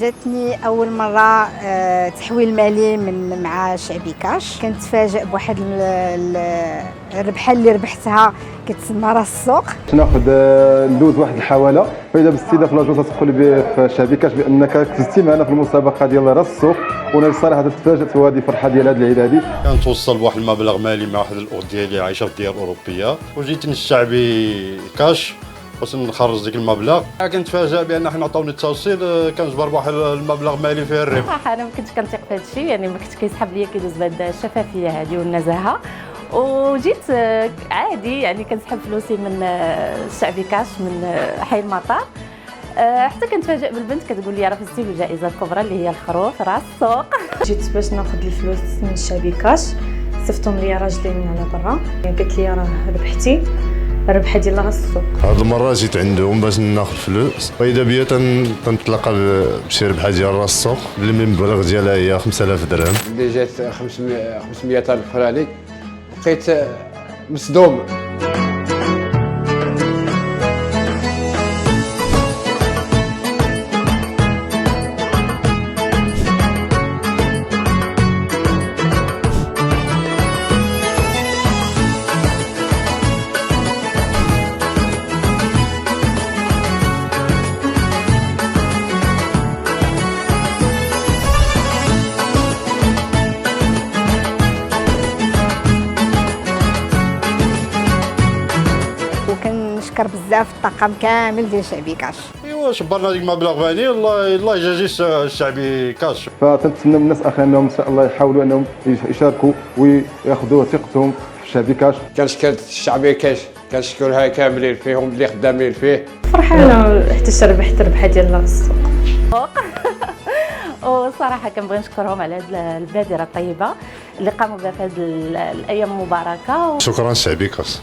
جاتني اول مره تحويل مالي مع شعبي كاش. كنتفاجئ بواحد الربحه اللي ربحتها كتسمى راس السوق. ناخذ ندوز واحد الحواله، فاذا بالسيده في لاجونس تقول لي في شعبي كاش بانك فزتي معنا في المسابقه ديال راس السوق، وانا الصراحه تفاجات وهذه فرحه ديال هذا العيد هذه. كنتوصل بواحد المبلغ مالي مع واحد الاخت ديالي عايشه في الديار الاوروبيه، وجيت للشعبي كاش باش نخرج ديك المبلغ. كنتفاجئ بان حنا عطاوني التوصيل كنجبر بواحد المبلغ مالي فيه الربح. صراحه انا ما كنتش كنثيق في هذا الشيء، يعني ما كنتش كيسحب ليا كيدوز بهذه الشفافيه هذه والنزاهه، وجيت عادي يعني كنسحب فلوسي من الشعبي كاش من حي المطار. حتى كنتفاجئ بالبنت كتقول لي راه فزتي بالجائزه الكبرى اللي هي الخروف راس السوق. جيت باش ناخذ الفلوس من الشعبي كاش، صيفطهم لي راجلي من على برا، قالت لي راه ربحتي الربحه ديال راس السوق. هاد المره جيت عندهم باش ناخذ فلوس، واذا بيا تنتلاقى بشي ربحه ديال راس السوق اللي المبلغ ديالها هي 5000 درهم. اللي جات 500 الف فراني، بقيت مصدوم. وكنشكر بزاف الطاقم كامل ديال شعبي كاش. ايوا شبرنا ديك المبلغ مالي، الله يجازي الشعبي كاش. فتنتمنى من الناس اخرين انهم ان شاء الله يحاولوا انهم يشاركوا وياخذوا ثقتهم في شعبي كاش. كنشكر الشعبي كاش، كنشكرها كاملين فيهم اللي خدامين فيه. فرحانه حتى ربحت الربحه ديال راس السوق. وصراحه كنبغي نشكرهم على هذه البادره الطيبه اللي قاموا بها في هذه الايام المباركه. شكرا شعبي كاش.